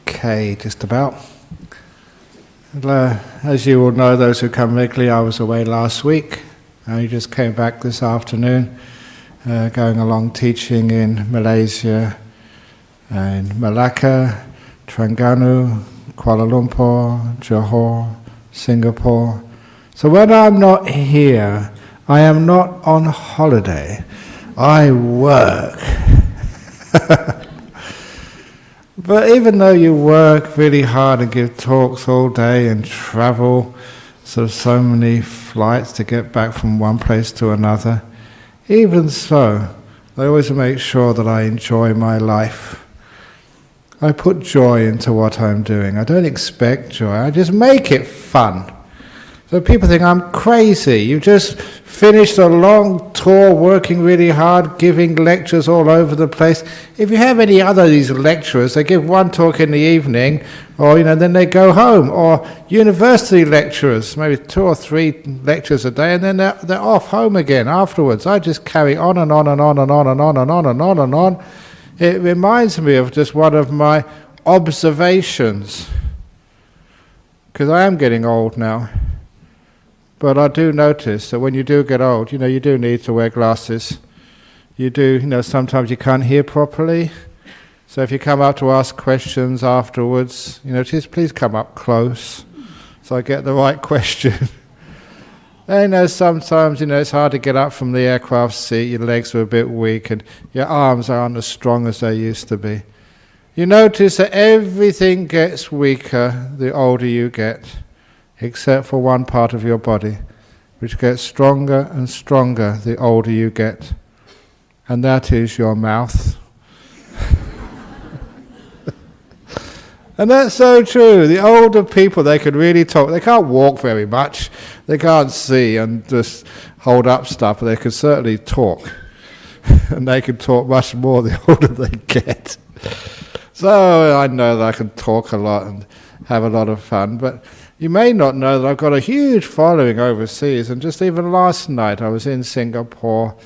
Okay, just about. As you all know, those who come regularly, I was away last week. I just came back this afternoon, going along teaching in Malaysia, and Malacca, Terengganu, Kuala Lumpur, Johor, Singapore. So when I'm not here, I am not on holiday. I work. But even though you work really hard and give talks all day and travel so many flights to get back from one place to another, even so, I always make sure that I enjoy my life. I put joy into what I'm doing. I don't expect joy, I just make it fun. So people think I'm crazy. You just finished a long tour, working really hard, giving lectures all over the place. If you have any other of these lecturers, they give one talk in the evening, or then they go home. Or university lecturers, maybe 2 or 3 lectures a day, and then they're off home again afterwards. I just carry on and on and on and on and on and on and on and on. It reminds me of just one of my observations, because I am getting old now. But I do notice that when you do get old, you do need to wear glasses. You do, sometimes you can't hear properly. So if you come up to ask questions afterwards, just please come up close so I get the right question. And sometimes, it's hard to get up from the aircraft seat, your legs are a bit weak and your arms aren't as strong as they used to be. You notice that everything gets weaker the older you get, except for one part of your body, which gets stronger and stronger the older you get, and that is your mouth. And that's so true. The older people, they can really talk. They can't walk very much, they can't see and just hold up stuff, but they can certainly talk. And they can talk much more the older they get. So I know that I can talk a lot and have a lot of fun, but you may not know that I've got a huge following overseas, and just even last night I was in Singapore,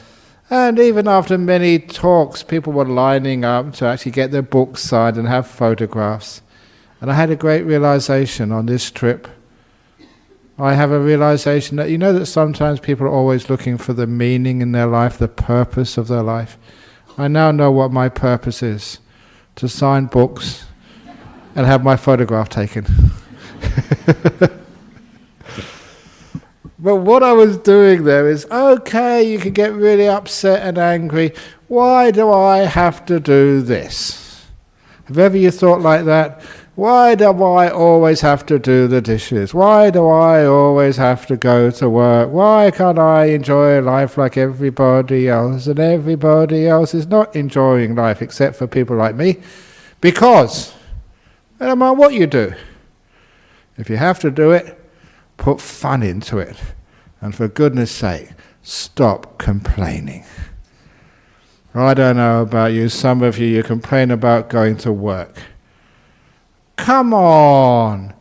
and even after many talks people were lining up to actually get their books signed and have photographs. And I had a great realization on this trip. I have a realization that that sometimes people are always looking for the meaning in their life, the purpose of their life. I now know what my purpose is: to sign books and have my photograph taken. But what I was doing there is, okay, you can get really upset and angry. Why do I have to do this? Have ever you thought like that? Why do I always have to do the dishes? Why do I always have to go to work? Why can't I enjoy life like everybody else? And everybody else is not enjoying life except for people like me. Because, no matter what you do, if you have to do it, put fun into it. And for goodness sake, stop complaining. I don't know about you, some of you complain about going to work. Come on!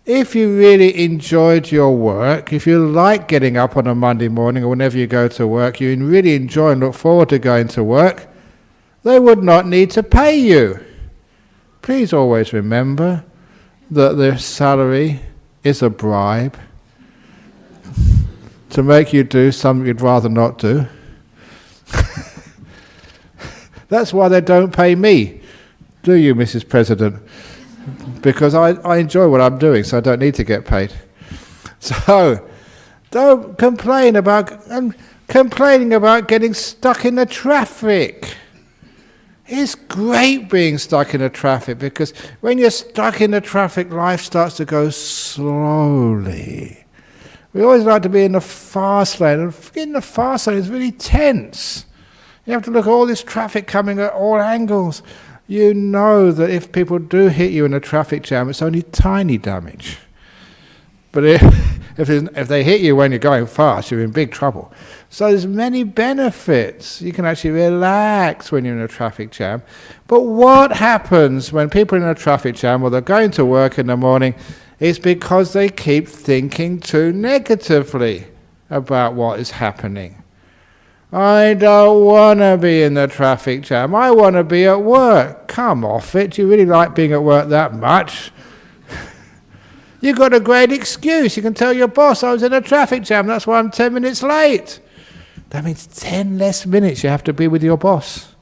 If you really enjoyed your work, if you like getting up on a Monday morning or whenever you go to work, you really enjoy and look forward to going to work, they would not need to pay you. Please always remember that the salary is a bribe to make you do something you'd rather not do. That's why they don't pay me, do you, Mrs. President? Because I enjoy what I'm doing, so I don't need to get paid. So, don't complain about complaining about getting stuck in the traffic. It's great being stuck in the traffic, because when you're stuck in the traffic, life starts to go slowly. We always like to be in the fast lane, and in the fast lane is really tense. You have to look at all this traffic coming at all angles. You know that if people do hit you in a traffic jam, it's only tiny damage. But if they hit you when you're going fast, you're in big trouble. So there's many benefits. You can actually relax when you're in a traffic jam. But what happens when people are in a traffic jam or they're going to work in the morning is because they keep thinking too negatively about what is happening. I don't want to be in the traffic jam. I want to be at work. Come off it. Do you really like being at work that much? You've got a great excuse. You can tell your boss, I was in a traffic jam, that's why I'm 10 minutes late. That means 10 less minutes you have to be with your boss.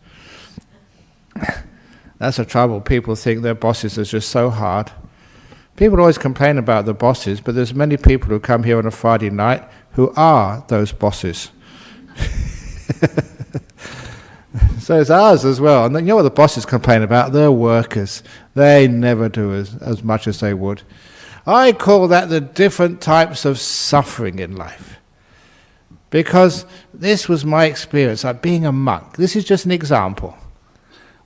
That's the trouble. People think their bosses are just so hard. People always complain about the bosses, but there's many people who come here on a Friday night who are those bosses. So it's ours as well. And you know what the bosses complain about? They're workers. They never do as much as they would. I call that the different types of suffering in life. Because this was my experience, like being a monk. This is just an example.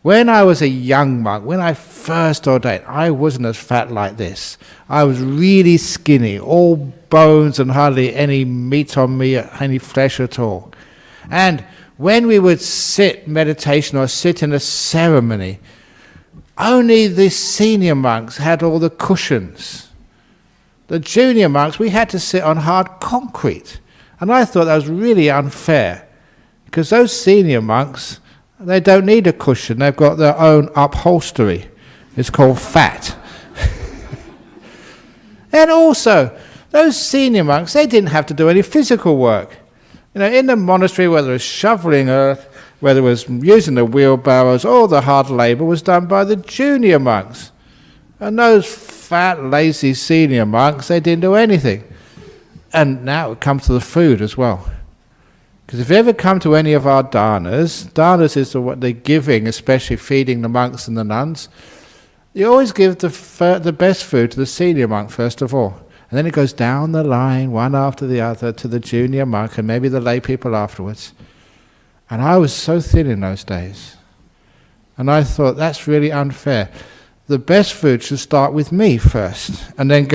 When I was a young monk, when I first ordained, I wasn't as fat like this. I was really skinny, all bones and hardly any meat on me, any flesh at all. And when we would sit meditation or sit in a ceremony, only the senior monks had all the cushions. The junior monks, we had to sit on hard concrete. And I thought that was really unfair, because those senior monks, they don't need a cushion, they've got their own upholstery. It's called fat. And also, those senior monks, they didn't have to do any physical work. You know, in the monastery, whether it was shoveling earth, whether it was using the wheelbarrows, all the hard labour was done by the junior monks. And those fat, lazy senior monks, they didn't do anything. And now it comes to the food as well. Because if you ever come to any of our dhanas is what they're giving, especially feeding the monks and the nuns, you always give the best food to the senior monk first of all. And then it goes down the line, one after the other, to the junior monk and maybe the lay people afterwards. And I was so thin in those days. And I thought, that's really unfair. The best food should start with me first, and then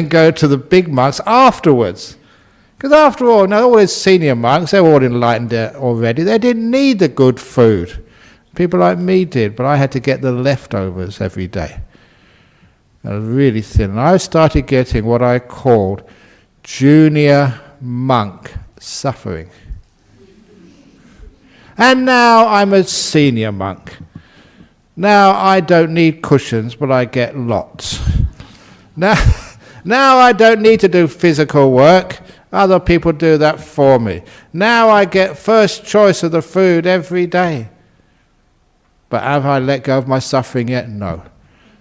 go to the big monks afterwards. Because after all, now all these senior monks, they were all enlightened already. They didn't need the good food. People like me did, but I had to get the leftovers every day. I was really thin. And I started getting what I called junior monk suffering. And now I'm a senior monk. Now I don't need cushions, but I get lots. Now I don't need to do physical work. Other people do that for me. Now I get first choice of the food every day. But have I let go of my suffering yet? No.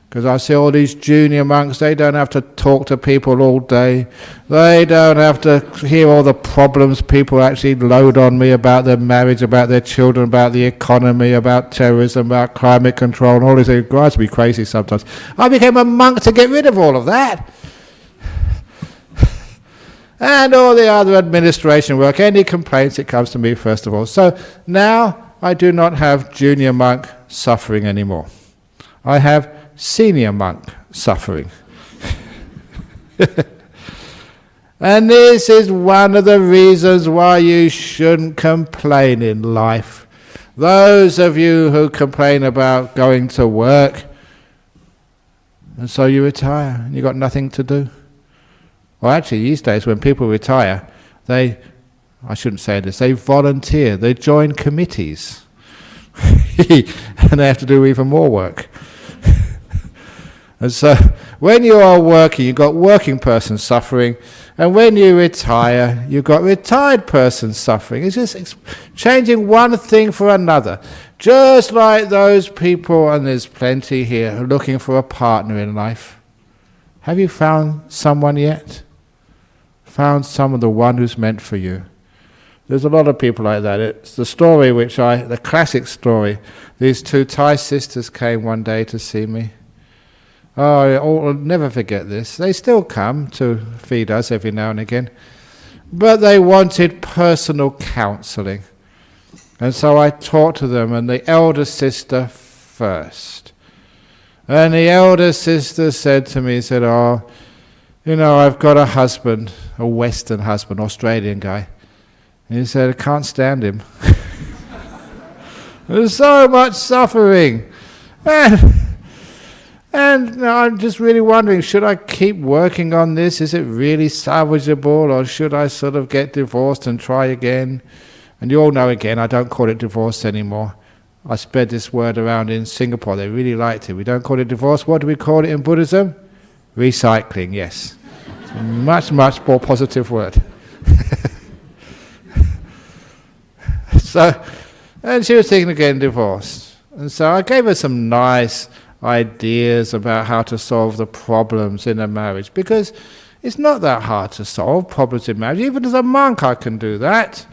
Because I see all these junior monks, they don't have to talk to people all day. They don't have to hear all the problems people actually load on me about their marriage, about their children, about the economy, about terrorism, about climate control, and all this. It drives me crazy sometimes. I became a monk to get rid of all of that. And all the other administration work, any complaints, it comes to me first of all. So now I do not have junior monk suffering anymore. I have senior monk suffering. And this is one of the reasons why you shouldn't complain in life. Those of you who complain about going to work, and so you retire and you've got nothing to do. Well, actually, these days when people retire, I shouldn't say this, they volunteer, they join committees. And they have to do even more work. And so when you are working, you've got working person suffering, and when you retire, you've got retired person suffering. It's just changing one thing for another. Just like those people, and there's plenty here, who are looking for a partner in life. Have you found someone yet? Found someone, the one who's meant for you? There's a lot of people like that. It's the story the classic story. These two Thai sisters came one day to see me. Oh, I'll never forget this. They still come to feed us every now and again. But they wanted personal counselling. And so I talked to them, and the elder sister first. And the elder sister said to me, You know, I've got a husband, a Western husband, Australian guy. And he said, I can't stand him. There's so much suffering. And you know, I'm just really wondering, should I keep working on this? Is it really salvageable? Or should I sort of get divorced and try again? And you all know again, I don't call it divorce anymore. I spread this word around in Singapore. They really liked it. We don't call it divorce. What do we call it in Buddhism? Recycling, yes. It's a much, much more positive word. And she was thinking of getting divorced. And so I gave her some nice ideas about how to solve the problems in a marriage, because it's not that hard to solve problems in marriage. Even as a monk I can do that.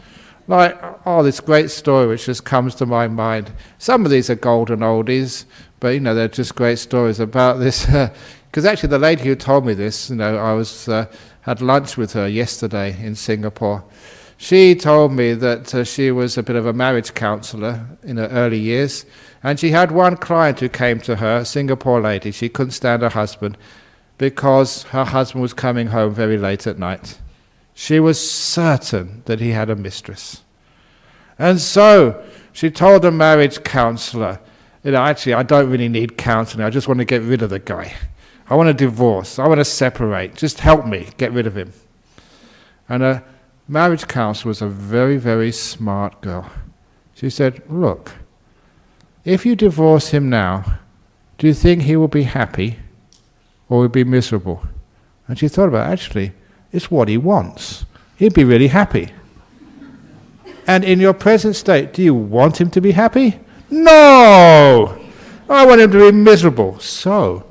Like, this great story which just comes to my mind. Some of these are golden oldies, but you know, they're just great stories about this. Because actually the lady who told me this, you know, I had lunch with her yesterday in Singapore. She told me that she was a bit of a marriage counsellor in her early years, and she had one client who came to her, a Singapore lady. She couldn't stand her husband because her husband was coming home very late at night. She was certain that he had a mistress. And so she told the marriage counsellor, you know, actually I don't really need counselling, I just want to get rid of the guy. I want a divorce, I want to separate, just help me get rid of him. And a marriage counsellor was a very, very smart girl. She said, look, if you divorce him now, do you think he will be happy or will be miserable? And she thought about it, actually, it's what he wants. He'd be really happy. And in your present state, do you want him to be happy? No! I want him to be miserable. So,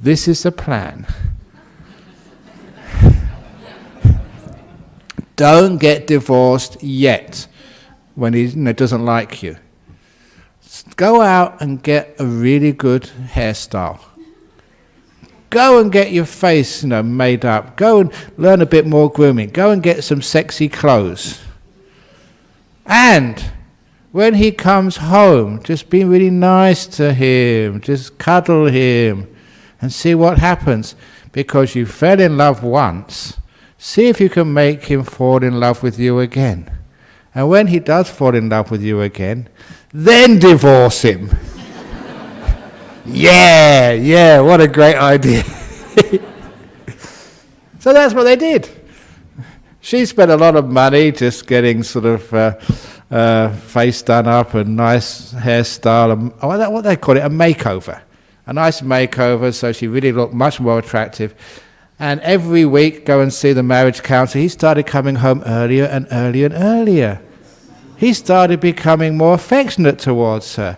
this is the plan. Don't get divorced yet when he doesn't like you. Go out and get a really good hairstyle. Go and get your face, made up. Go and learn a bit more grooming. Go and get some sexy clothes. And when he comes home, just be really nice to him. Just cuddle him and see what happens. Because you fell in love once, see if you can make him fall in love with you again. And when he does fall in love with you again, then divorce him. Yeah, what a great idea. So that's what they did. She spent a lot of money just getting sort of face done up and nice hairstyle, and what they call it, a makeover. A nice makeover, so she really looked much more attractive. And every week, go and see the marriage counsellor. He started coming home earlier and earlier and earlier. He started becoming more affectionate towards her.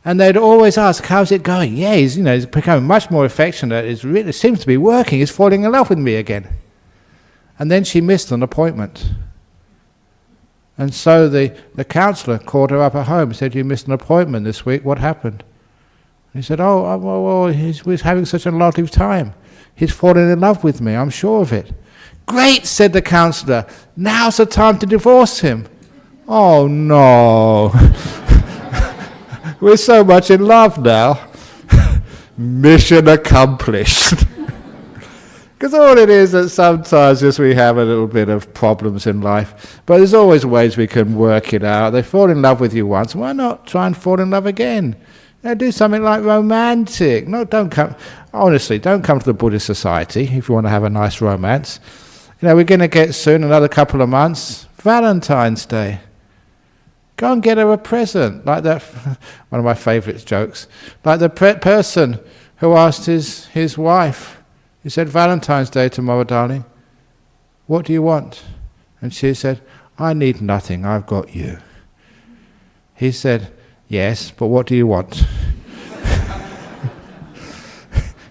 And they'd always ask, how's it going? Yeah, he's becoming much more affectionate. It seems to be working. He's falling in love with me again. And then she missed an appointment. And so the counsellor called her up at home and said, you missed an appointment this week. What happened? And he said, he's having such a lovely time. He's fallen in love with me, I'm sure of it. Great, said the counsellor. Now's the time to divorce him. Oh, no. We're so much in love now. Mission accomplished. Because all it is that sometimes just we have a little bit of problems in life. But there's always ways we can work it out. They fall in love with you once. Why not try and fall in love again? Do something like romantic. No, don't come to the Buddhist society if you want to have a nice romance. We're going to get soon, another couple of months, Valentine's Day. Go and get her a present, like that. One of my favourite jokes, like the person who asked his wife. He said, Valentine's Day tomorrow, darling. What do you want? And she said, I need nothing. I've got you. He said, yes, but what do you want?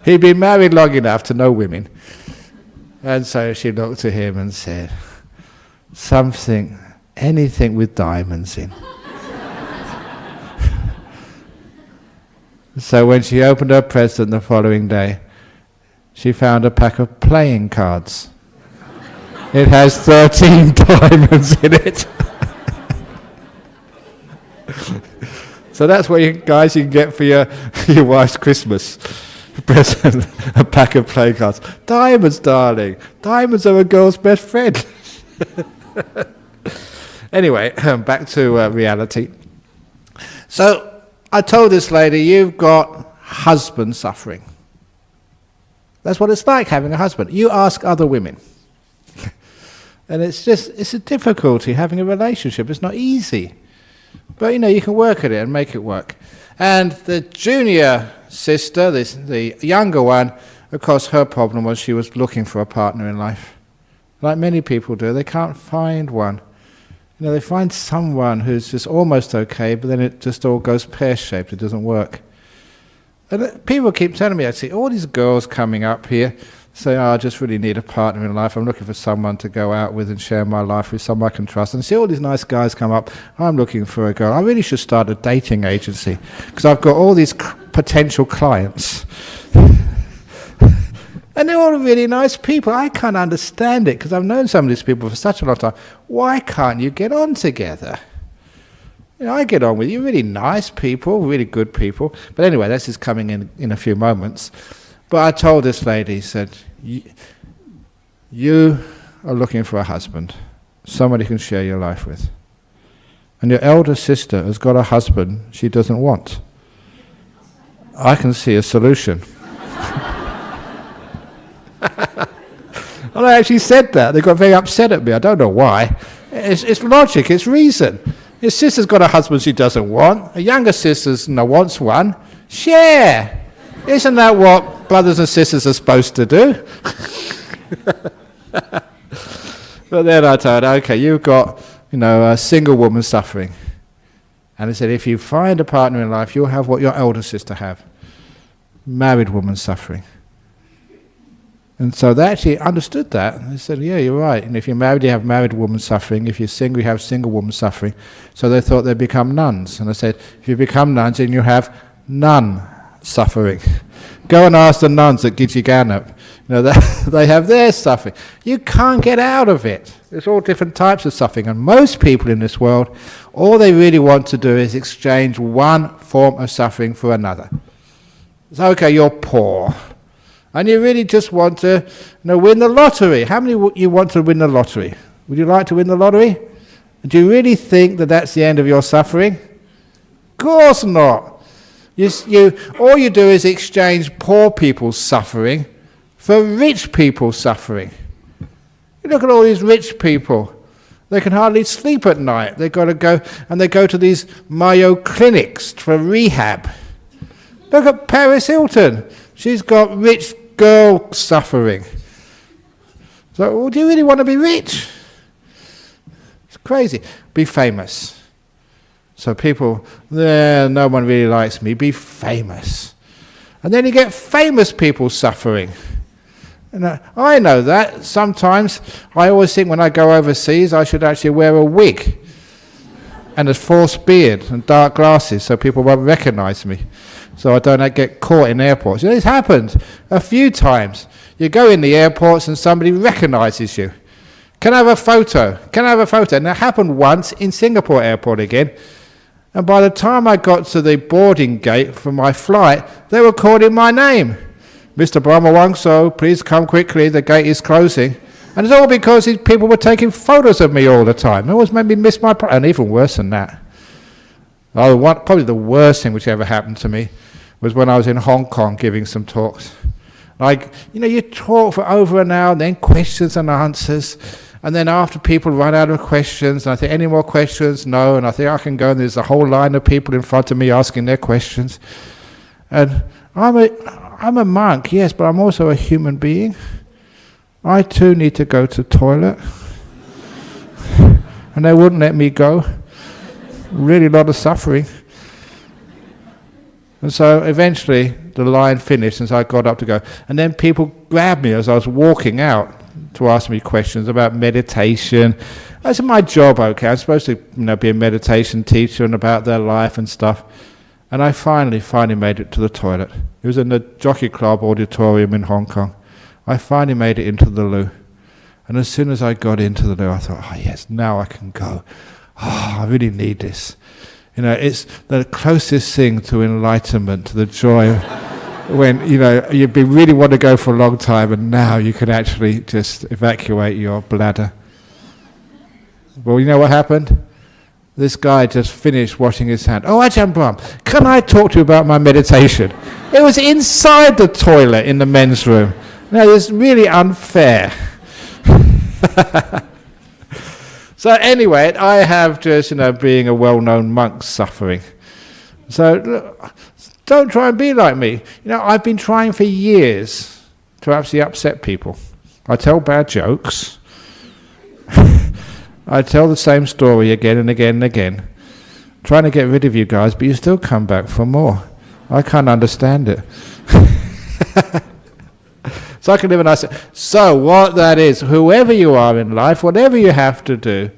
He'd been married long enough to know women. And so she looked at him and said, anything with diamonds in. So when she opened her present the following day, she found a pack of playing cards. It has 13 diamonds in it. So that's what you can get for your wife's Christmas. present a pack of playing cards. Diamonds, darling. Diamonds are a girl's best friend. Anyway, back to reality. So I told this lady, you've got husband suffering. That's what it's like having a husband. You ask other women. And it's a difficulty having a relationship. It's not easy. But you can work at it and make it work. And the junior sister, the younger one, of course her problem was she was looking for a partner in life. Like many people do, they can't find one. They find someone who's just almost okay, but then it just all goes pear-shaped, it doesn't work. And people keep telling me, I see all these girls coming up here, say, I just really need a partner in life, I'm looking for someone to go out with and share my life with, someone I can trust. And see all these nice guys come up, I'm looking for a girl, I really should start a dating agency, because I've got all these potential clients. And they're all really nice people. I can't understand it, because I've known some of these people for such a long time. Why can't you get on together? I get on with you, really nice people, really good people. But anyway, this is coming in a few moments. But I told this lady, said, you are looking for a husband, somebody you can share your life with. And your elder sister has got a husband she doesn't want. I can see a solution. And I actually said that. They got very upset at me. I don't know why. It's logic, it's reason. His sister's got a husband she doesn't want. A younger sister wants one. Share! Isn't that what brothers and sisters are supposed to do? But then I told her, okay, you've got a single woman suffering. And I said, if you find a partner in life, you'll have what your elder sister have. Married woman suffering. And so they actually understood that. They said, yeah, you're right. And if you're married, you have married woman suffering. If you're single, you have single woman suffering. So they thought they'd become nuns. And I said, if you become nuns, then you have none suffering. Go and ask the nuns at Gijigannap. They have their suffering. You can't get out of it. There's all different types of suffering. And most people in this world, all they really want to do is exchange one form of suffering for another. It's okay, you're poor. And you really just want to win the lottery. How many you want to win the lottery? Would you like to win the lottery? Do you really think that that's the end of your suffering? Of course not. All you do is exchange poor people's suffering for rich people's suffering. You look at all these rich people. They can hardly sleep at night. They've got to go, and they go to these Mayo clinics for rehab. Look at Paris Hilton. She's got rich girl suffering. So, do you really want to be rich? It's crazy. Be famous. So people, no one really likes me. Be famous. And then you get famous people suffering. And I know that. Sometimes I always think when I go overseas I should actually wear a wig and a false beard and dark glasses so people won't recognize me. So I don't get caught in airports. This happened a few times. You go in the airports and somebody recognizes you. Can I have a photo? Can I have a photo? And that happened once in Singapore airport again. And by the time I got to the boarding gate for my flight, they were calling my name. Mr. Brahmawangso, please come quickly, the gate is closing. And it's all because these people were taking photos of me all the time. It always made me miss my and even worse than that. Probably the worst thing which ever happened to me was when I was in Hong Kong giving some talks. You talk for over an hour, and then questions and answers, and then after people run out of questions, and I think, any more questions? No, and I think I can go, and there's a whole line of people in front of me asking their questions. And I'm a monk, yes, but I'm also a human being. I too need to go to the toilet. And they wouldn't let me go. Really a lot of suffering. And so eventually the line finished, and so I got up to go. And then people grabbed me as I was walking out to ask me questions about meditation. That's my job, okay. I'm supposed to be a meditation teacher and about their life and stuff. And I finally made it to the toilet. It was in the Jockey Club auditorium in Hong Kong. I finally made it into the loo. And as soon as I got into the loo, I thought, oh yes, now I can go. Oh, I really need this. It's the closest thing to enlightenment, to the joy when, you've been really want to go for a long time and now you can actually just evacuate your bladder. Well, you know what happened? This guy just finished washing his hand. Oh, Ajahn Brahm, can I talk to you about my meditation? It was inside the toilet in the men's room. No, it's really unfair. So anyway, I have just, being a well-known monk suffering. So look, don't try and be like me. I've been trying for years to actually upset people. I tell bad jokes. I tell the same story again and again and again, trying to get rid of you guys, but you still come back for more. I can't understand it. So I can live and I say, so what that is, whoever you are in life, whatever you have to do,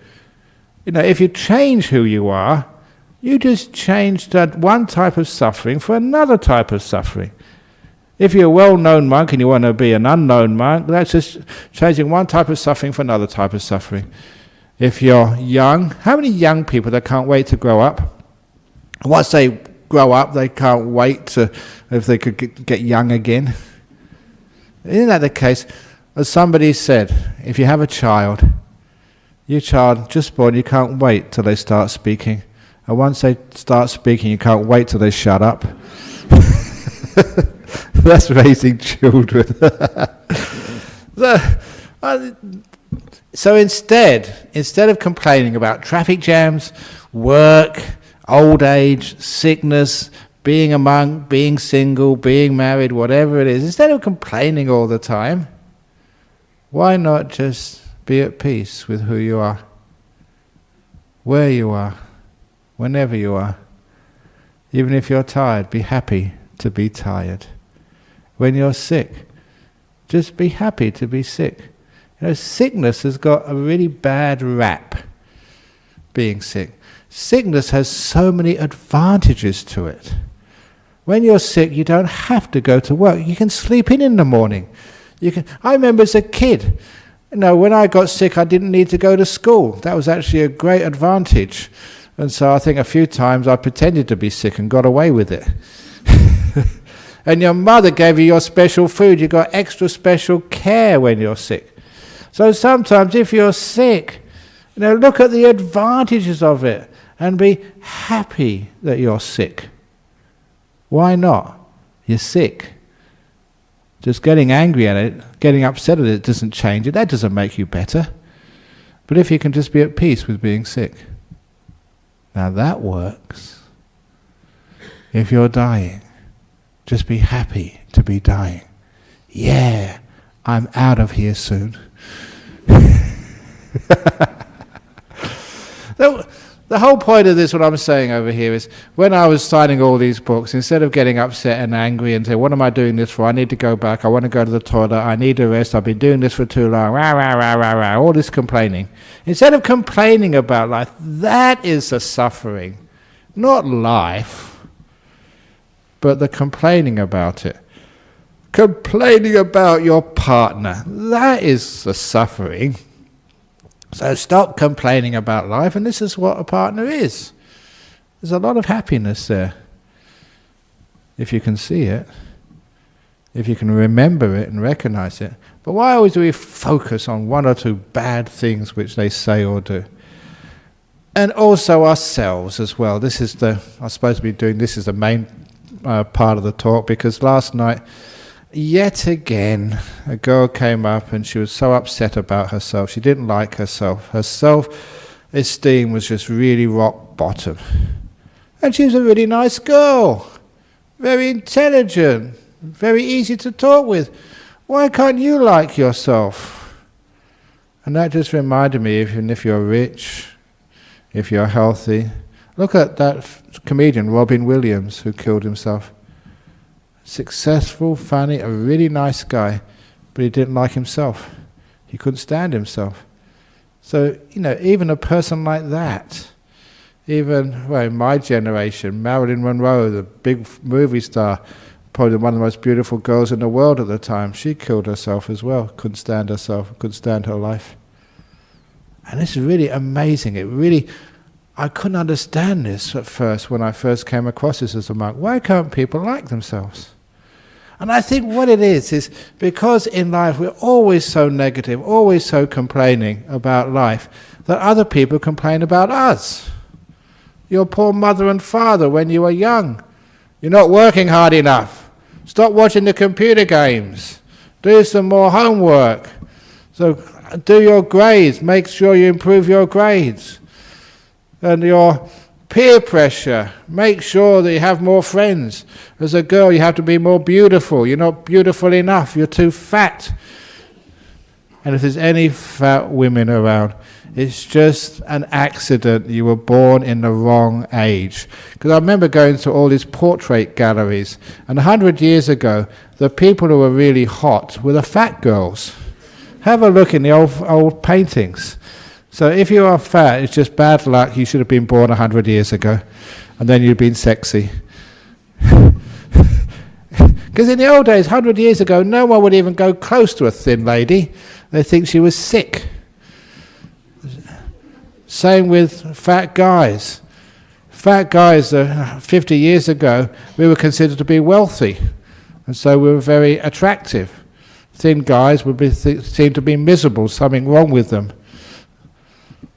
if you change who you are, you just change that one type of suffering for another type of suffering. If you're a well-known monk and you want to be an unknown monk, that's just changing one type of suffering for another type of suffering. If you're young, how many young people that can't wait to grow up? Once they grow up, they can't wait if they could get young again. Isn't that the case? As somebody said, if you have a child, your child just born, you can't wait till they start speaking. And once they start speaking, you can't wait till they shut up. That's raising children. So instead of complaining about traffic jams, work, old age, sickness, being a monk, being single, being married, whatever it is, instead of complaining all the time, why not just be at peace with who you are, where you are, whenever you are? Even if you're tired, be happy to be tired. When you're sick, just be happy to be sick. Sickness has got a really bad rap, being sick. Sickness has so many advantages to it. When you're sick, you don't have to go to work. You can sleep in the morning. I remember as a kid, when I got sick, I didn't need to go to school. That was actually a great advantage. And so I think a few times I pretended to be sick and got away with it. And your mother gave you your special food. You got extra special care when you're sick. So sometimes if you're sick, look at the advantages of it and be happy that you're sick. Why not? You're sick. Just getting angry at it, getting upset at it doesn't change it. That doesn't make you better. But if you can just be at peace with being sick, now that works. If you're dying, just be happy to be dying. Yeah, I'm out of here soon. The whole point of this, what I'm saying over here, is when I was signing all these books, instead of getting upset and angry and saying, what am I doing this for? I need to go back. I want to go to the toilet. I need a rest. I've been doing this for too long. Rah, rah, rah, rah, rah. All this complaining. Instead of complaining about life, that is the suffering. Not life, but the complaining about it. Complaining about your partner. That is the suffering. So stop complaining about life, and this is what a partner is. There's a lot of happiness there. If you can see it, if you can remember it and recognize it. But why always do we focus on one or two bad things which they say or do? And also ourselves as well. I'm supposed to be doing this as the main part of the talk, because last night, yet again, a girl came up and she was so upset about herself. She didn't like herself. Her self-esteem was just really rock bottom. And she was a really nice girl, very intelligent, very easy to talk with. Why can't you like yourself? And that just reminded me, even if you're rich, if you're healthy, look at that comedian, Robin Williams, who killed himself. Successful, funny, a really nice guy, but he didn't like himself. He couldn't stand himself. So, even a person like that, even, in my generation, Marilyn Monroe, the big movie star, probably one of the most beautiful girls in the world at the time, she killed herself as well. Couldn't stand herself, couldn't stand her life. And this is really amazing. I couldn't understand this at first when I first came across this as a monk. Why can't people like themselves? And I think what it is because in life we're always so negative, always so complaining about life, that other people complain about us. Your poor mother and father when you were young. You're not working hard enough. Stop watching the computer games. Do some more homework. So do your grades. Make sure you improve your grades. And your peer pressure. Make sure that you have more friends. As a girl, you have to be more beautiful. You're not beautiful enough. You're too fat. And if there's any fat women around, it's just an accident. You were born in the wrong age. Because I remember going to all these portrait galleries, and 100 years ago, the people who were really hot were the fat girls. Have a look in the old paintings. So if you are fat, it's just bad luck. You should have been born 100 years ago, and then you'd been sexy. Because in the old days, 100 years ago, no one would even go close to a thin lady. They think she was sick. Same with fat guys. Fat guys, 50 years ago, we were considered to be wealthy, and so we were very attractive. Thin guys would be seen to be miserable, something wrong with them.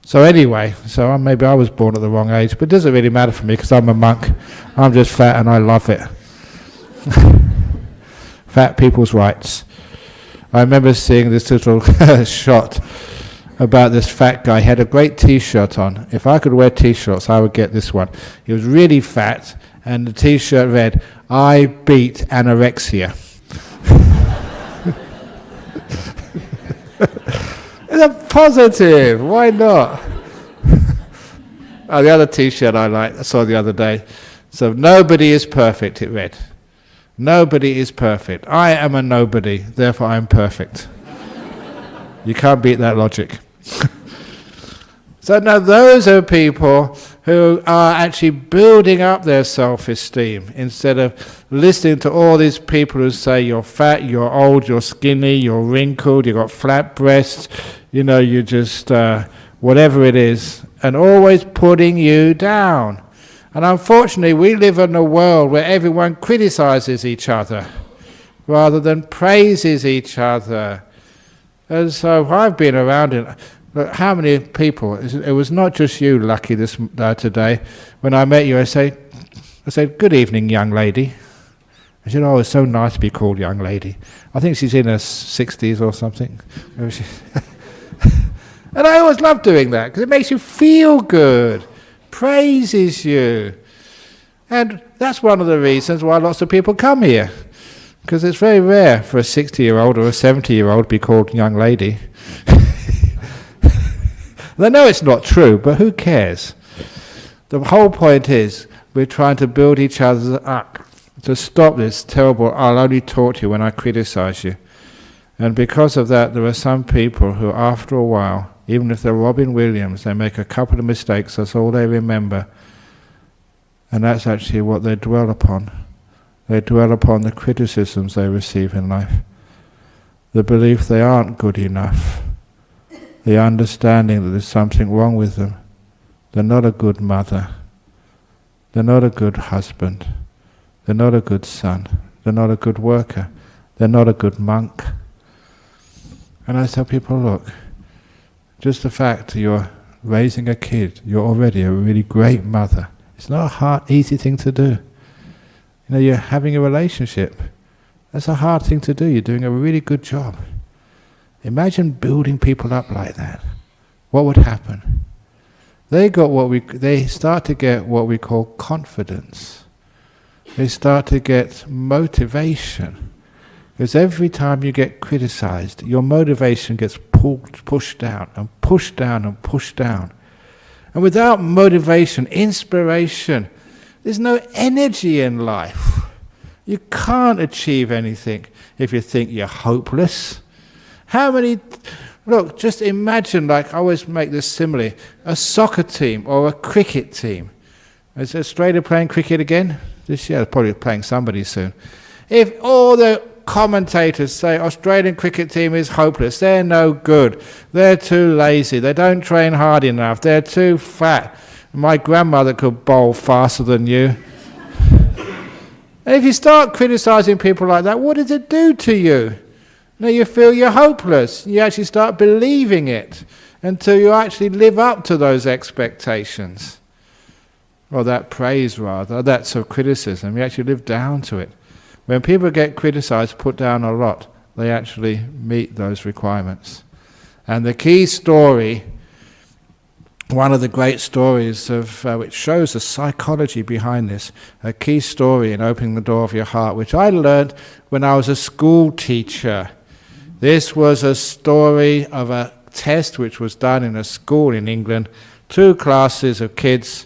So anyway, maybe I was born at the wrong age, but it doesn't really matter for me because I'm a monk. I'm just fat and I love it. Fat people's rights. I remember seeing this little shot about this fat guy. He had a great t-shirt on. If I could wear t-shirts, I would get this one. He was really fat, and the t-shirt read, "I beat anorexia." It's a positive. Why not? The other t-shirt I saw the other day. So, "Nobody is perfect," it read. Nobody is perfect. I am a nobody, therefore I am perfect. You can't beat that logic. So now those are people who are actually building up their self-esteem instead of listening to all these people who say you're fat, you're old, you're skinny, you're wrinkled, you've got flat breasts, you're just whatever it is, and always putting you down. And unfortunately, we live in a world where everyone criticizes each other rather than praises each other. And so I've been around it. Look, how many people? It was not just you, Lucky, today. When I met you, I said, "Good evening, young lady." I said, "Oh, it's so nice to be called young lady." I think she's in her 60s or something. And I always love doing that because it makes you feel good. Praises you. And that's one of the reasons why lots of people come here. Because it's very rare for a 60-year-old or a 70-year-old to be called young lady. They know it's not true, but who cares? The whole point is we're trying to build each other up to stop this terrible, "I'll only talk to you when I criticize you." And because of that, there are some people who, after a while, even if they're Robin Williams, they make a couple of mistakes, that's all they remember. And that's actually what they dwell upon. They dwell upon the criticisms they receive in life. The belief they aren't good enough. The understanding that there's something wrong with them. They're not a good mother. They're not a good husband. They're not a good son. They're not a good worker. They're not a good monk. And I tell people, look, just the fact that you're raising a kid, you're already a really great mother. It's not a easy thing to do. You're having a relationship. That's a hard thing to do. You're doing a really good job. Imagine building people up like that. What would happen? They start to get what we call confidence. They start to get motivation. Because every time you get criticized, your motivation gets pushed down and pushed down and pushed down. And without motivation, inspiration, there's no energy in life. You can't achieve anything if you think you're hopeless. Look, just imagine, I always make this simile, a soccer team or a cricket team. Is Australia playing cricket again? This year, they're probably playing somebody soon. If all the commentators say Australian cricket team is hopeless, they're no good, they're too lazy, they don't train hard enough, they're too fat. My grandmother could bowl faster than you. And if you start criticizing people like that, what does it do to you? Now you feel you're hopeless. You actually start believing it until you actually live up to those expectations. Or that praise rather, that sort of criticism, you actually live down to it. When people get criticized, put down a lot, they actually meet those requirements. And the key story, one of the great stories of which shows the psychology behind this, a key story in opening the door of your heart, which I learned when I was a school teacher. This was a story of a test which was done in a school in England, 2 classes of kids,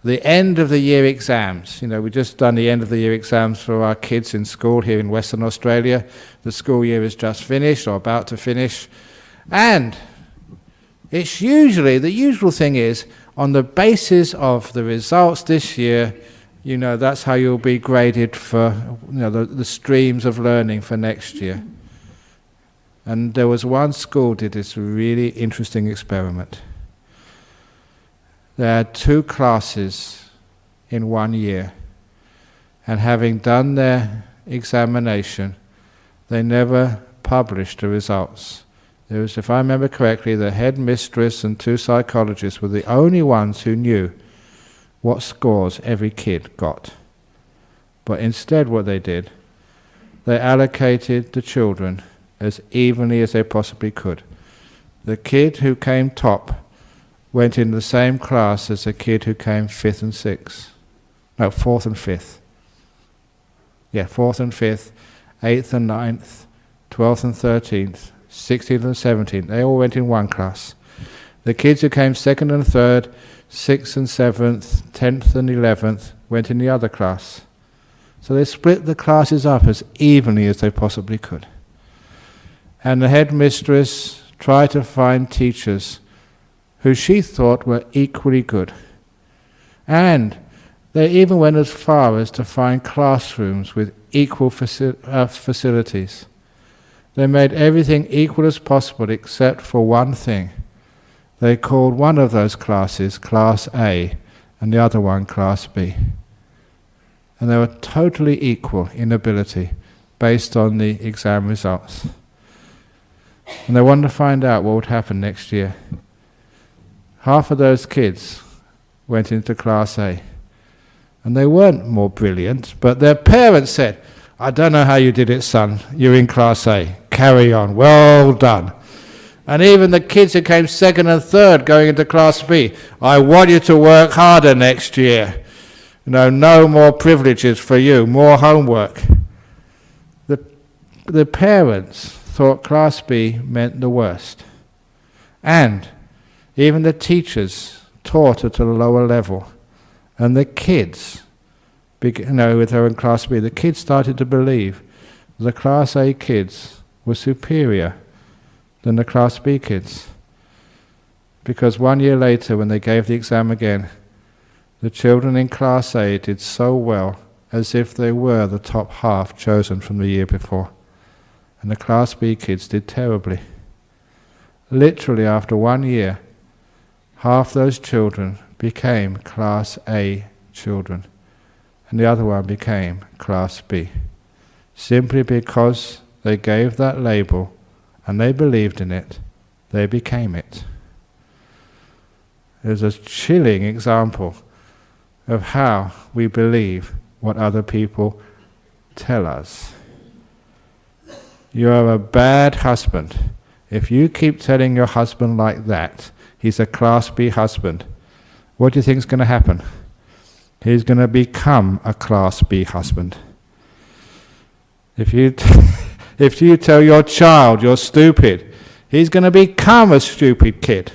the end of the year exams. You know, we just done the end of the year exams for our kids in school here in Western Australia. The school year is just finished or about to finish. And it's usually, the usual thing is, on the basis of the results this year, you know, that's how you'll be graded for, you know, the streams of learning for next year. And there was one school did this really interesting experiment. They had 2 classes in 1 year, and having done their examination, they never published the results. There was, if I remember correctly, the headmistress and 2 psychologists were the only ones who knew what scores every kid got. But instead what they did, they allocated the children as evenly as they possibly could. The kid who came top went in the same class as the kid who came 4th and 5th. 4th and 5th, 8th and 9th, 12th and 13th, 16th and 17th. They all went in one class. The kids who came 2nd and 3rd, 6th and 7th, 10th and 11th went in the other class. So they split the classes up as evenly as they possibly could. And the headmistress tried to find teachers who she thought were equally good. And they even went as far as to find classrooms with equal facilities. They made everything equal as possible except for one thing. They called one of those classes Class A and the other one Class B. And they were totally equal in ability based on the exam results. And they wanted to find out what would happen next year. Half of those kids went into Class A. And they weren't more brilliant, but their parents said, "I don't know how you did it, son. You're in Class A. Carry on. Well done." And even the kids who came 2nd and 3rd going into Class B, "I want you to work harder next year. No more privileges for you, more homework." The parents thought Class B meant the worst. And even the teachers taught at a lower level. And the kids, with her in Class B, the kids started to believe the Class A kids were superior than the Class B kids. Because 1 year later, when they gave the exam again, the children in Class A did so well as if they were the top half chosen from the year before. And the Class B kids did terribly. Literally after 1 year, half those children became Class A children, and the other one became Class B, simply because they gave that label and they believed in it, they became it. There's a chilling example of how we believe what other people tell us. You're a bad husband. If you keep telling your husband like that, he's a Class B husband, what do you think is going to happen? He's going to become a Class B husband. If you tell your child you're stupid, he's going to become a stupid kid.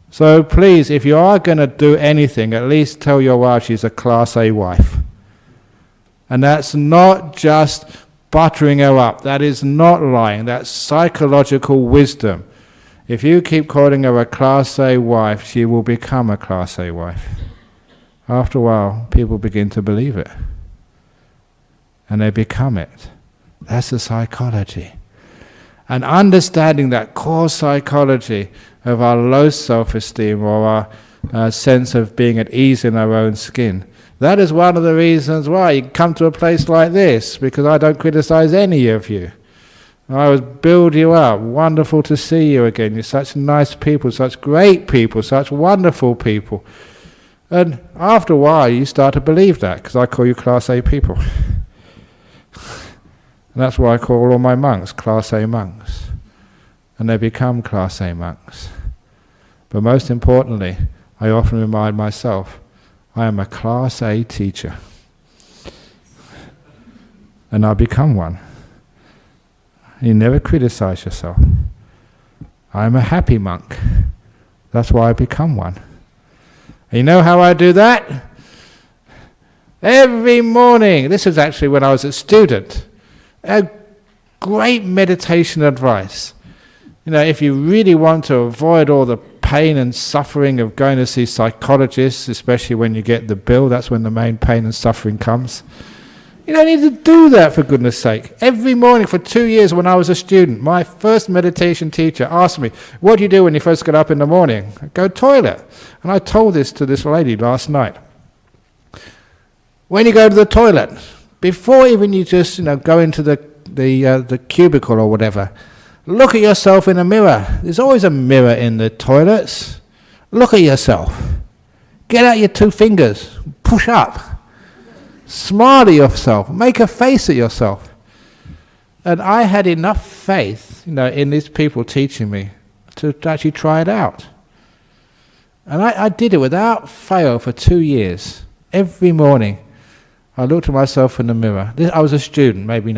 So please, if you are going to do anything, at least tell your wife she's a Class A wife. And that's not just buttering her up. That is not lying. That's psychological wisdom. If you keep calling her a Class A wife, she will become a Class A wife. After a while, people begin to believe it. And they become it. That's the psychology. And understanding that core psychology of our low self-esteem or our sense of being at ease in our own skin That is one of the reasons why you come to a place like this, because I don't criticize any of you. I always build you up. Wonderful to see you again. You're such nice people, such great people, such wonderful people. And after a while you start to believe that, because I call you Class A people. And that's why I call all my monks Class A monks. And they become Class A monks. But most importantly, I often remind myself, I am a Class A teacher. And I become one. You never criticize yourself. I am a happy monk. That's why I become one. And you know how I do that? Every morning, this is actually when I was a student, a great meditation advice. You know, if you really want to avoid all the pain and suffering of going to see psychologists, especially when you get the bill, that's when the main pain and suffering comes. You don't need to do that, for goodness sake. Every morning for 2 years when I was a student, my first meditation teacher asked me, what do you do when you first get up in the morning? I go toilet. And I told this to this lady last night. When you go to the toilet, before even you just go into the cubicle or whatever, look at yourself in a mirror. There's always a mirror in the toilets. Look at yourself. Get out your 2 fingers. Push up. Smile at yourself. Make a face at yourself. And I had enough faith, in these people teaching me to actually try it out. And I did it without fail for 2 years. Every morning, I looked at myself in the mirror. I was a student, maybe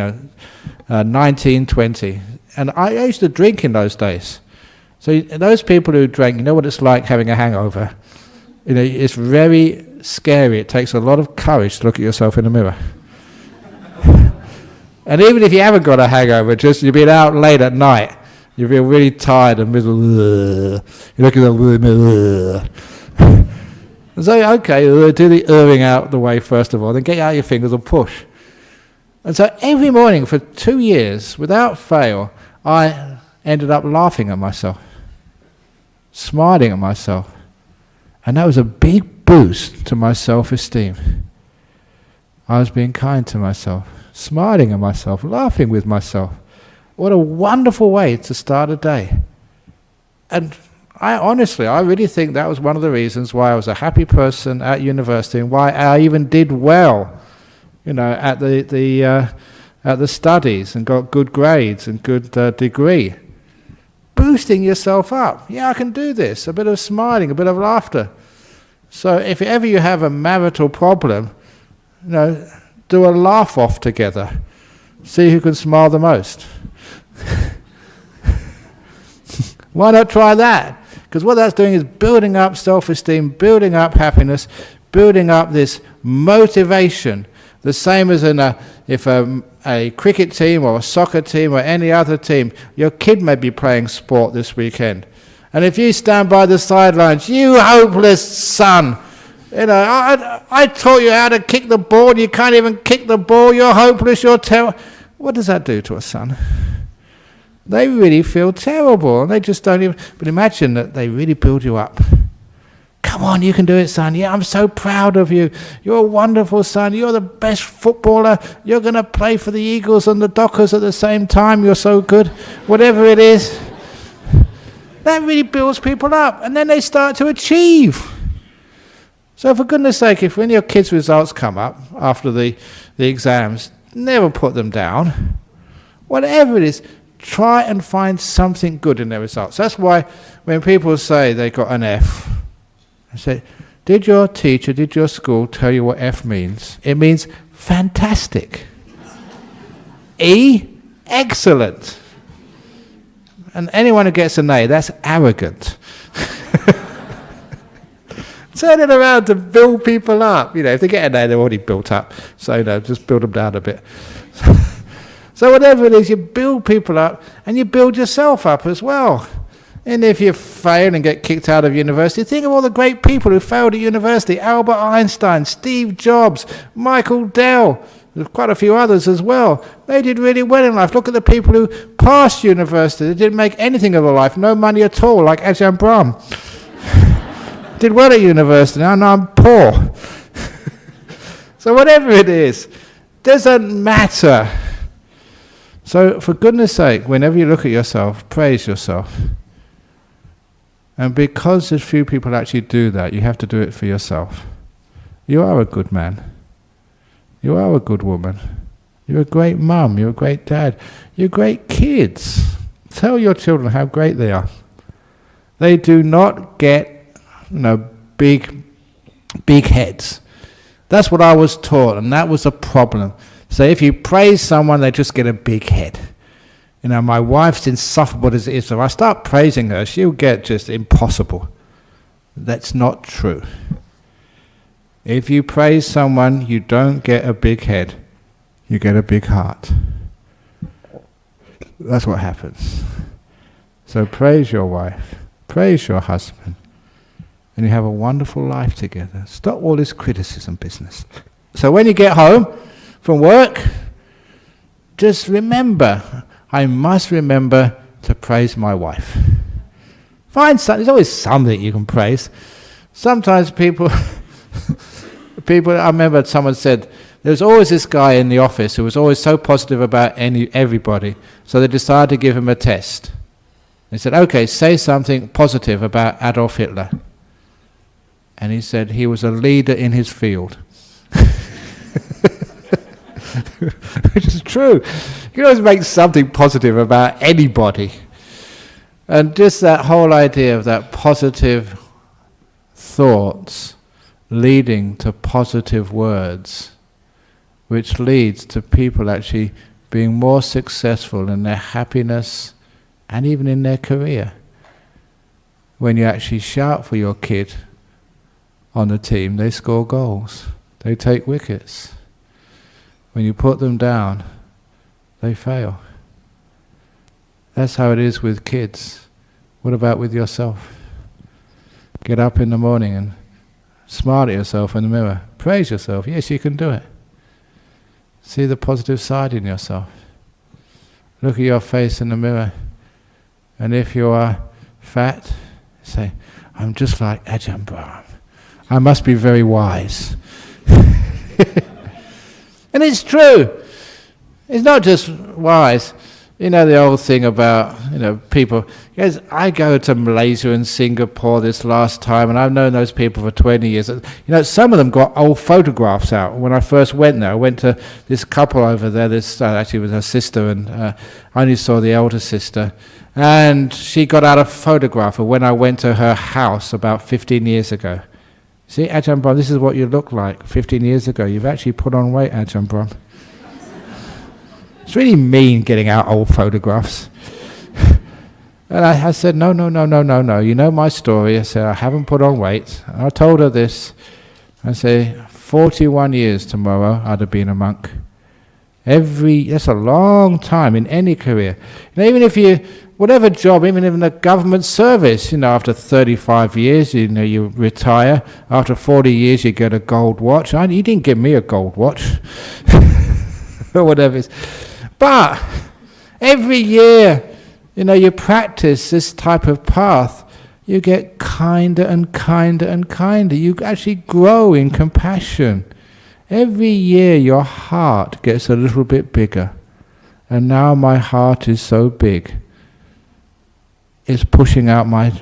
19, 20. And I used to drink in those days. So those people who drank, you know what it's like having a hangover. It's very scary. It takes a lot of courage to look at yourself in the mirror. And even if you haven't got a hangover, just you've been out late at night, you feel really tired and miserable. You look at the mirror. And so, okay, do the erring out the way first of all, then get out your fingers and push. And so every morning for 2 years, without fail, I ended up laughing at myself, smiling at myself. And that was a big boost to my self-esteem. I was being kind to myself, smiling at myself, laughing with myself. What a wonderful way to start a day. And I really think that was one of the reasons why I was a happy person at university and why I even did well, at the studies and got good grades and good degree. Boosting yourself up. Yeah, I can do this. A bit of smiling, a bit of laughter. So if ever you have a marital problem, do a laugh off together. See who can smile the most. Why not try that? Because what that's doing is building up self-esteem, building up happiness, building up this motivation. The same as if a cricket team or a soccer team or any other team, your kid may be playing sport this weekend. And if you stand by the sidelines, you hopeless son, I taught you how to kick the ball, you can't even kick the ball, you're hopeless, you're terrible. What does that do to a son? They really feel terrible, and they just don't even... But imagine that they really build you up. Come on, you can do it, son. Yeah, I'm so proud of you. You're a wonderful son. You're the best footballer. You're going to play for the Eagles and the Dockers at the same time. You're so good. Whatever it is. That really builds people up, and then they start to achieve. So for goodness sake, if when your kids' results come up after the exams, never put them down. Whatever it is, try and find something good in their results. That's why when people say they got an F, I say, did your teacher, did your school tell you what F means? It means fantastic. E, excellent. And anyone who gets an A, that's arrogant. Turn it around to build people up. If they get an A, they're already built up. So, just build them down a bit. So whatever it is, you build people up and you build yourself up as well. And if you fail and get kicked out of university, think of all the great people who failed at university. Albert Einstein, Steve Jobs, Michael Dell. There's quite a few others as well. They did really well in life. Look at the people who passed university. They didn't make anything of their life, no money at all, like Ajahn Brahm. Did well at university, now I'm poor. So whatever it is, doesn't matter. So for goodness sake, whenever you look at yourself, praise yourself. And because there's few people actually do that, you have to do it for yourself. You are a good man. You are a good woman. You're a great mum. You're a great dad. You're great kids. Tell your children how great they are. They do not get, big heads. That's what I was taught, and that was a problem. So if you praise someone, they just get a big head. My wife's insufferable as it is, so if I start praising her, she'll get just impossible. That's not true. If you praise someone, you don't get a big head. You get a big heart. That's what happens. So praise your wife. Praise your husband. And you have a wonderful life together. Stop all this criticism business. So when you get home from work, just remember, I must remember to praise my wife. Find something. There's always something you can praise. Sometimes people, I remember someone said, there's always this guy in the office who was always so positive about everybody. So they decided to give him a test. They said, okay, say something positive about Adolf Hitler. And he said he was a leader in his field. Which is true. You can always make something positive about anybody. And just that whole idea of that positive thoughts leading to positive words, which leads to people actually being more successful in their happiness and even in their career. When you actually shout for your kid on the team, they score goals, they take wickets. When you put them down, they fail. That's how it is with kids. What about with yourself? Get up in the morning and smile at yourself in the mirror. Praise yourself. Yes, you can do it. See the positive side in yourself. Look at your face in the mirror. And if you are fat, say, I'm just like Ajahn Brahm. I must be very wise. And it's true. It's not just wise. The old thing about, people. Yes, I go to Malaysia and Singapore this last time, and I've known those people for 20 years. Some of them got old photographs out. When I first went there, I went to this couple over there. This actually was her sister, and I only saw the elder sister. And she got out a photograph of when I went to her house about 15 years ago. See, Ajahn Brahm, this is what you look like 15 years ago. You've actually put on weight, Ajahn Brahm. It's really mean getting out old photographs. And I said, no. You know my story. I said, I haven't put on weight. And I told her this. I say, 41 years tomorrow I'd have been a monk. That's a long time in any career. Even if you, whatever job, even in the government service, after 35 years, you retire. After 40 years, you get a gold watch. You didn't give me a gold watch. Or whatever it is. But every year, you practice this type of path, you get kinder and kinder and kinder. You actually grow in compassion. Every year your heart gets a little bit bigger. And now my heart is so big, it's pushing out my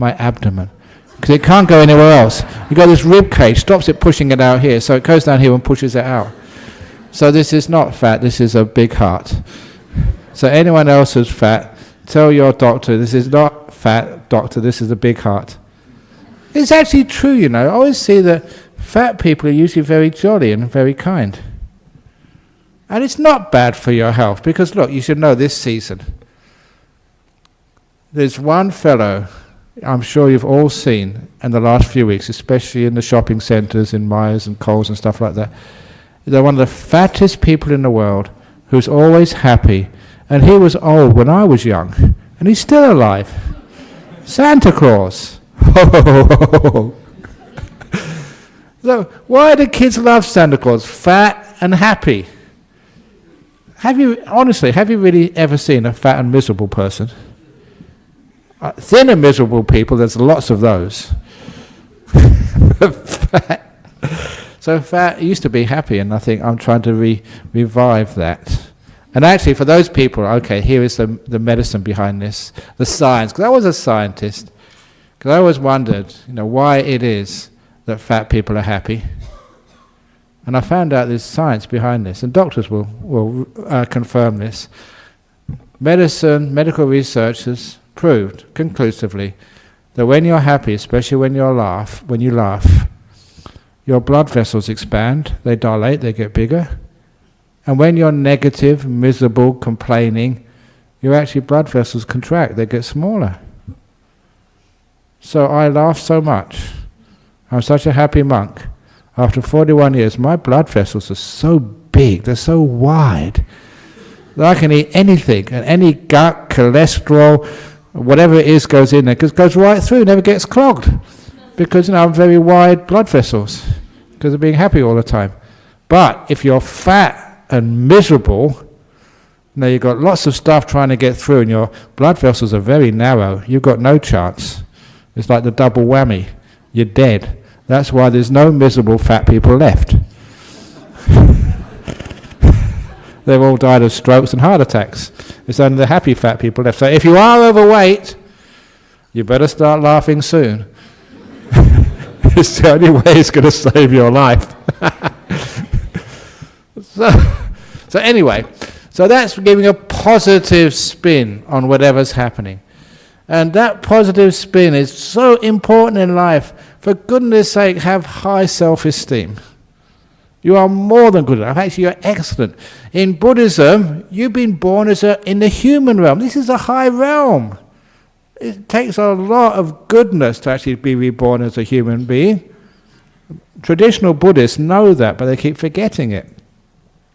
abdomen. Because it can't go anywhere else. You've got this rib cage, stops it pushing it out here, so it goes down here and pushes it out. So this is not fat, this is a big heart. So anyone else who's fat, tell your doctor, this is not fat, doctor, this is a big heart. It's actually true, I always see that fat people are usually very jolly and very kind. And it's not bad for your health, because look, you should know this season. There's one fellow, I'm sure you've all seen in the last few weeks, especially in the shopping centres, in Myers and Coles and stuff like that. They're one of the fattest people in the world, who's always happy. And he was old when I was young, and he's still alive. Santa Claus. So why do kids love Santa Claus? Fat and happy. Have you really ever seen a fat and miserable person? Thin and miserable people, there's lots of those. So fat used to be happy, and I think I'm trying to revive that. And actually, for those people, okay, here is the medicine behind this, the science. Because I was a scientist, because I always wondered, why it is that fat people are happy. And I found out there's science behind this, and doctors will confirm this. Medical research has proved conclusively that when you're happy, especially when you laugh, your blood vessels expand, they dilate, they get bigger. And when you're negative, miserable, complaining, your actually blood vessels contract, they get smaller. So I laugh so much. I'm such a happy monk. After 41 years, my blood vessels are so big, they're so wide, that I can eat anything, and any gut, cholesterol, whatever it is goes in there, because it goes right through, never gets clogged. Because I'm very wide blood vessels, because of being happy all the time. But if you're fat and miserable, you've got lots of stuff trying to get through, and your blood vessels are very narrow, you've got no chance. It's like the double whammy. You're dead. That's why there's no miserable fat people left. They've all died of strokes and heart attacks. It's only the happy fat people left. So if you are overweight, you better start laughing soon. It's the only way it's going to save your life. So anyway, so that's giving a positive spin on whatever's happening. And that positive spin is so important in life. For goodness sake, have high self-esteem. You are more than good enough. Actually, you're excellent. In Buddhism, you've been born in the human realm. This is a high realm. It takes a lot of goodness to actually be reborn as a human being. Traditional Buddhists know that, but they keep forgetting it.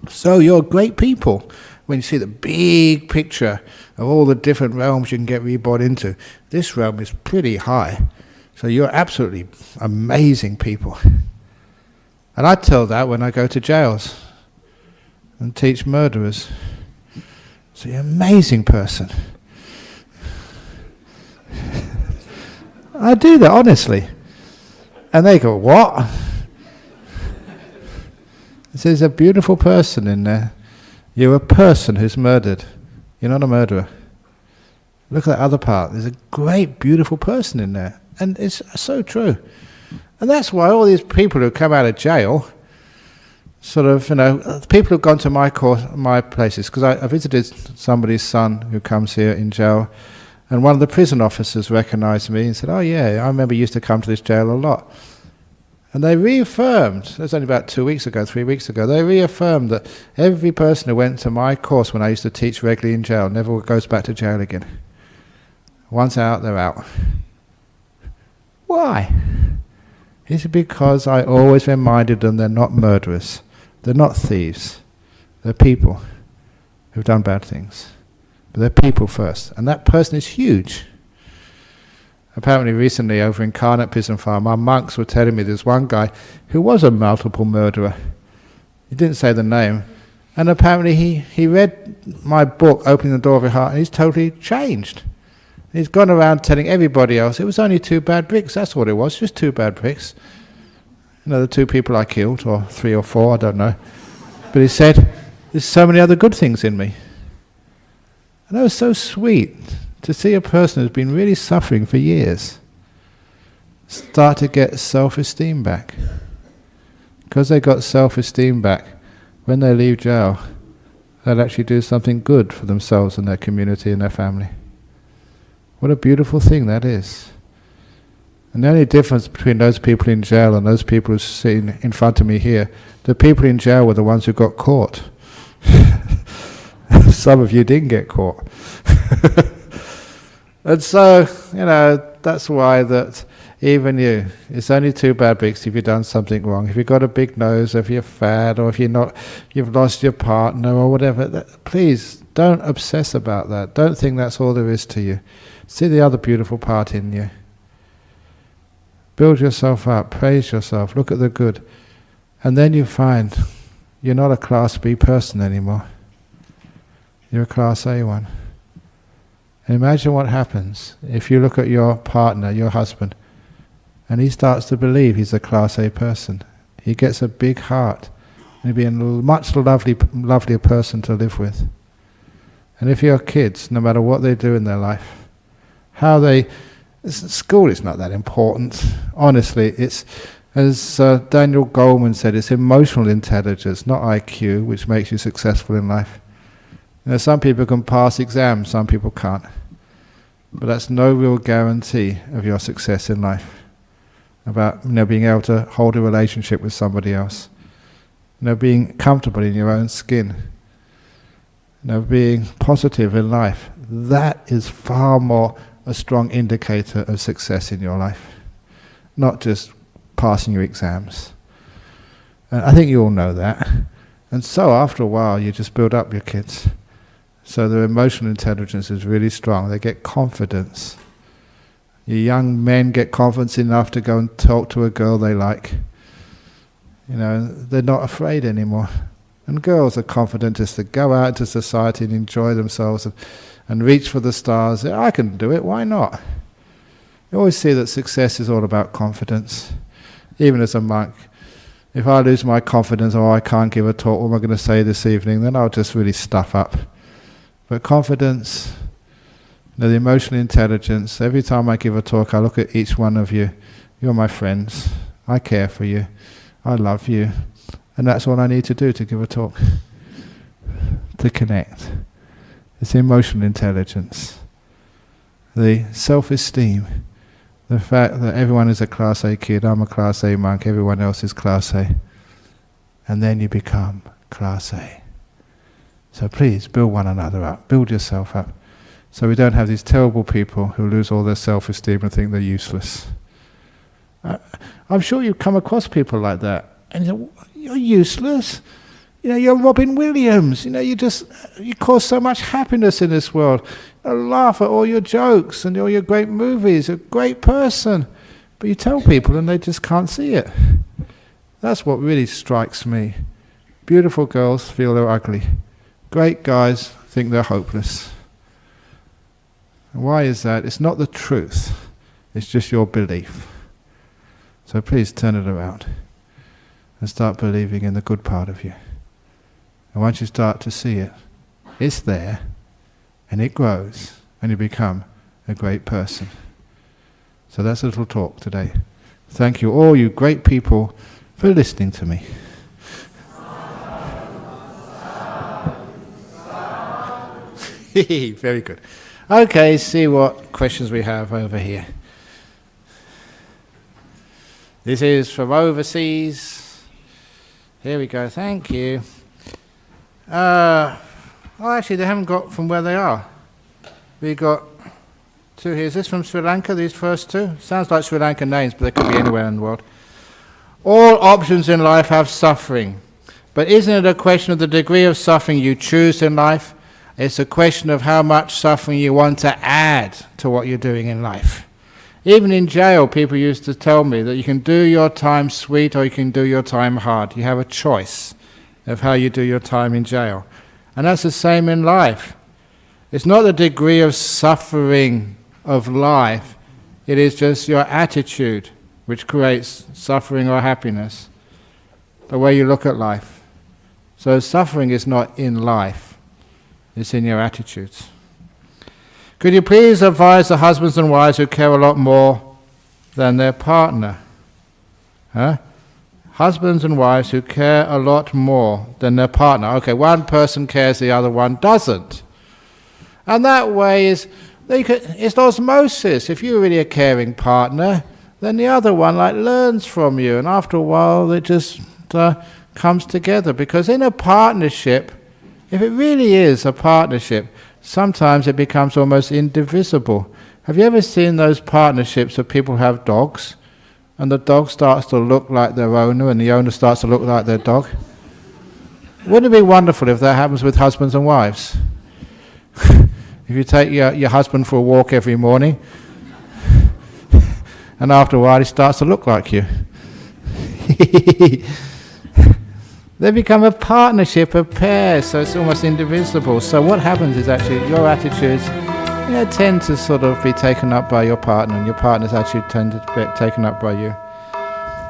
So you're great people. When you see the big picture of all the different realms you can get reborn into, this realm is pretty high. So you're absolutely amazing people. And I tell that when I go to jails and teach murderers. So you're an amazing person. I do that, honestly. And they go, what? There's a beautiful person in there. You're a person who's murdered. You're not a murderer. Look at that other part. There's a great, beautiful person in there. And it's so true. And that's why all these people who come out of jail, people who've gone to my places, because I visited somebody's son who comes here in jail, and one of the prison officers recognized me and said, oh yeah, I remember you used to come to this jail a lot. And they reaffirmed, that was only about 3 weeks ago, they reaffirmed that every person who went to my course when I used to teach regularly in jail never goes back to jail again. Once out, they're out. Why? It's because I always reminded them they're not murderers, they're not thieves, they're people who've done bad things. But they're people first, and that person is huge. Apparently recently over in Karnak Prison Farm, our monks were telling me there's one guy who was a multiple murderer. He didn't say the name. And apparently he read my book, Opening the Door of Your Heart, and he's totally changed. He's gone around telling everybody else, it was only 2 bad bricks, that's what it was, just 2 bad bricks. The 2 people I killed, or 3 or 4, I don't know. But he said, there's so many other good things in me. And that was so sweet. To see a person who's been really suffering for years start to get self-esteem back. Because they got self-esteem back, when they leave jail, they'll actually do something good for themselves and their community and their family. What a beautiful thing that is. And the only difference between those people in jail and those people who are sitting in front of me here, the people in jail were the ones who got caught. Some of you didn't get caught. And so, that's why that even you, it's only 2 bad bricks if you've done something wrong. If you've got a big nose, or if you're fat, or if you've lost your partner, or whatever, please don't obsess about that. Don't think that's all there is to you. See the other beautiful part in you. Build yourself up, praise yourself, look at the good. And then you find you're not a Class B person anymore. You're a Class A one. Imagine what happens if you look at your partner, your husband, and he starts to believe he's a Class A person. he gets a big heart. And he'll be a much lovelier person to live with. And if your kids, no matter what they do in their life, school is not that important. Honestly, it's, as Daniel Goleman said, it's emotional intelligence, not IQ, which makes you successful in life. Some people can pass exams, some people can't. But that's no real guarantee of your success in life. About being able to hold a relationship with somebody else. Being comfortable in your own skin. Being positive in life. That is far more a strong indicator of success in your life. Not just passing your exams. And I think you all know that. And so after a while you just build up your kids. So their emotional intelligence is really strong. They get confidence. Your young men get confidence enough to go and talk to a girl they like. They're not afraid anymore. And girls are confident just to go out into society and enjoy themselves and reach for the stars. I can do it, why not? You always see that success is all about confidence. Even as a monk, if I lose my confidence, I can't give a talk, what am I going to say this evening, then I'll just really stuff up. But confidence, the emotional intelligence, every time I give a talk, I look at each one of you. You're my friends. I care for you. I love you. And that's all I need to do to give a talk. To connect. It's emotional intelligence. The self-esteem. The fact that everyone is a Class A kid, I'm a Class A monk, everyone else is Class A. And then you become Class A. So please, build one another up. Build yourself up. So we don't have these terrible people who lose all their self-esteem and think they're useless. I'm sure you've come across people like that. And you say, you're useless. You're Robin Williams. You cause so much happiness in this world. Laugh at all your jokes and all your great movies. You're a great person. But you tell people and they just can't see it. That's what really strikes me. Beautiful girls feel they're ugly. Great guys think they're hopeless. Why is that? It's not the truth. It's just your belief. So please turn it around and start believing in the good part of you. And once you start to see it, it's there and it grows and you become a great person. So that's a little talk today. Thank you all you great people for listening to me. Very good. Okay, see what questions we have over here. This is from overseas. Here we go, thank you. Actually they haven't got from where they are. We got two here. Is this from Sri Lanka, these first two? Sounds like Sri Lankan names, but they could be anywhere in the world. All options in life have suffering. But isn't it a question of the degree of suffering you choose in life? It's a question of how much suffering you want to add to what you're doing in life. Even in jail, people used to tell me that you can do your time sweet or you can do your time hard. You have a choice of how you do your time in jail. And that's the same in life. It's not the degree of suffering of life. It is just your attitude which creates suffering or happiness. The way you look at life. So suffering is not in life. It's in your attitudes. Could you please advise the husbands and wives who care a lot more than their partner? Husbands and wives who care a lot more than their partner. Okay, one person cares, the other one doesn't. And that way it's osmosis. If you're really a caring partner, then the other one learns from you. And after a while, it just comes together. Because in a partnership, if it really is a partnership, sometimes it becomes almost indivisible. Have you ever seen those partnerships where people have dogs and the dog starts to look like their owner and the owner starts to look like their dog? Wouldn't it be wonderful if that happens with husbands and wives? If you take your husband for a walk every morning and after a while he starts to look like you. They become a partnership, a pair, so it's almost indivisible. So what happens is actually your attitudes tend to sort of be taken up by your partner, and your partner's attitude tend to be taken up by you.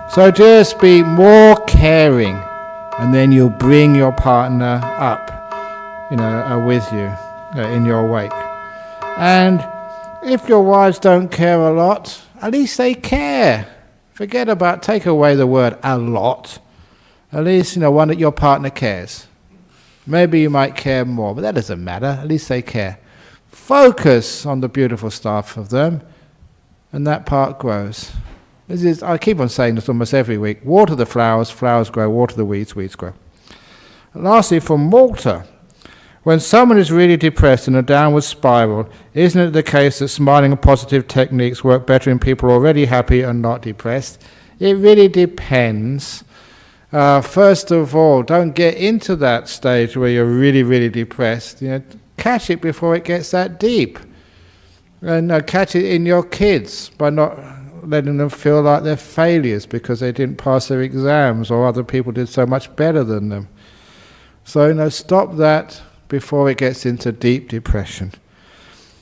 So just be more caring, and then you'll bring your partner up, with you in your wake. And if your wives don't care a lot, at least they care. Take away the word a lot. At least, one that your partner cares. Maybe you might care more, but that doesn't matter. At least they care. Focus on the beautiful stuff of them, and that part grows. I keep on saying this almost every week. Water the flowers, flowers grow. Water the weeds, weeds grow. And lastly, from Malta. When someone is really depressed in a downward spiral, isn't it the case that smiling and positive techniques work better in people already happy and not depressed? It really depends. First of all, don't get into that stage where you're really, really depressed. Catch it before it gets that deep. And catch it in your kids by not letting them feel like they're failures because they didn't pass their exams or other people did so much better than them. So, stop that before it gets into deep depression,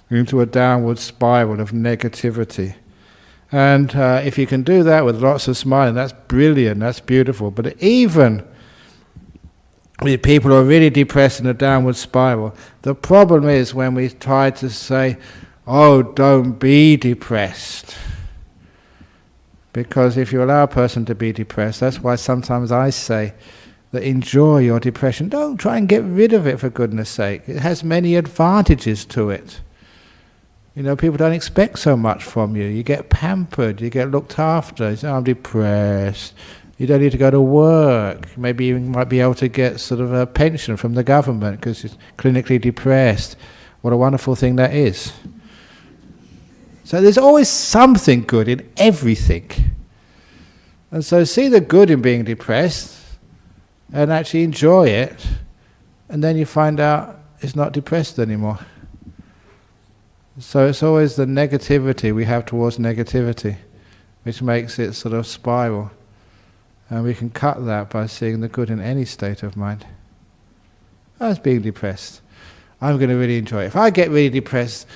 into a downward spiral of negativity. And if you can do that with lots of smiling, that's brilliant, that's beautiful. But even with people who are really depressed in a downward spiral, the problem is when we try to say, oh, don't be depressed. Because if you allow a person to be depressed, that's why sometimes I say that enjoy your depression. Don't try and get rid of it, for goodness sake. It has many advantages to it. People don't expect so much from you. You get pampered, you get looked after. You say, I'm depressed. You don't need to go to work. Maybe you might be able to get sort of a pension from the government because you're clinically depressed. What a wonderful thing that is. So there's always something good in everything. And so see the good in being depressed and actually enjoy it, and then you find out it's not depressed anymore. So it's always the negativity we have towards negativity which makes it sort of spiral. And we can cut that by seeing the good in any state of mind. I was being depressed. I'm going to really enjoy it. If I get really depressed,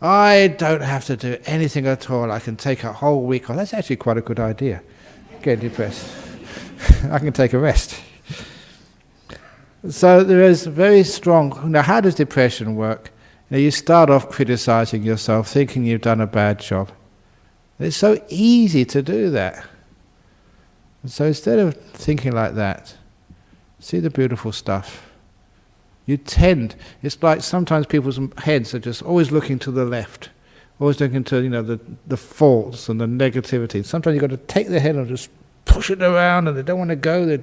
I don't have to do anything at all. I can take a whole week off. That's actually quite a good idea. Get depressed. I can take a rest. So there is very strong... Now, how does depression work? You start off criticizing yourself, thinking you've done a bad job. It's so easy to do that. And so instead of thinking like that, see the beautiful stuff. It's like sometimes people's heads are just always looking to the left, always looking to the faults and the negativity. Sometimes you've got to take their head and just push it around, and they don't want to go. They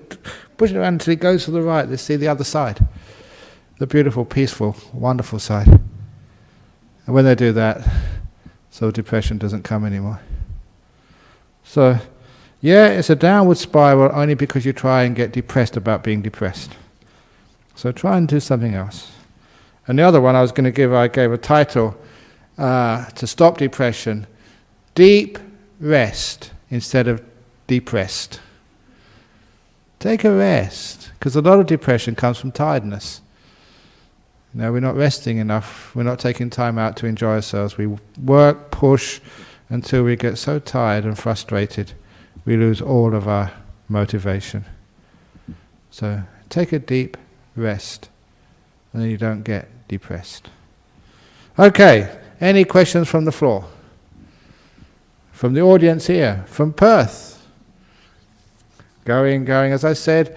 push it around until it goes to the right. They see the other side, the beautiful, peaceful, wonderful side. And when they do that, so depression doesn't come anymore. So, yeah, it's a downward spiral only because you try and get depressed about being depressed. So try and do something else. And the other one I gave a title to stop depression: deep rest instead of depressed. Take a rest, because a lot of depression comes from tiredness. We're not resting enough, we're not taking time out to enjoy ourselves. We work, push, until we get so tired and frustrated, we lose all of our motivation. So take a deep rest, and then you don't get depressed. Okay, any questions from the floor? From the audience here, from Perth? Going, as I said,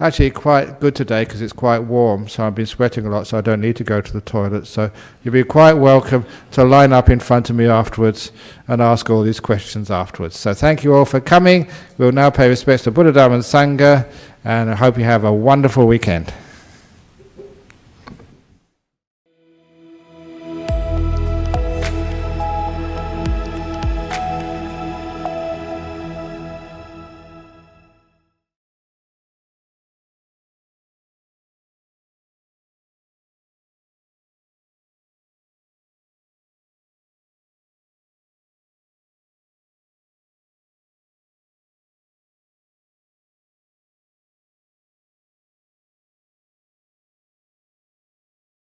actually quite good today because it's quite warm, so I've been sweating a lot, so I don't need to go to the toilet. So you'll be quite welcome to line up in front of me afterwards and ask all these questions afterwards. So thank you all for coming. We'll now pay respects to Buddha, Dhamma and Sangha, and I hope you have a wonderful weekend.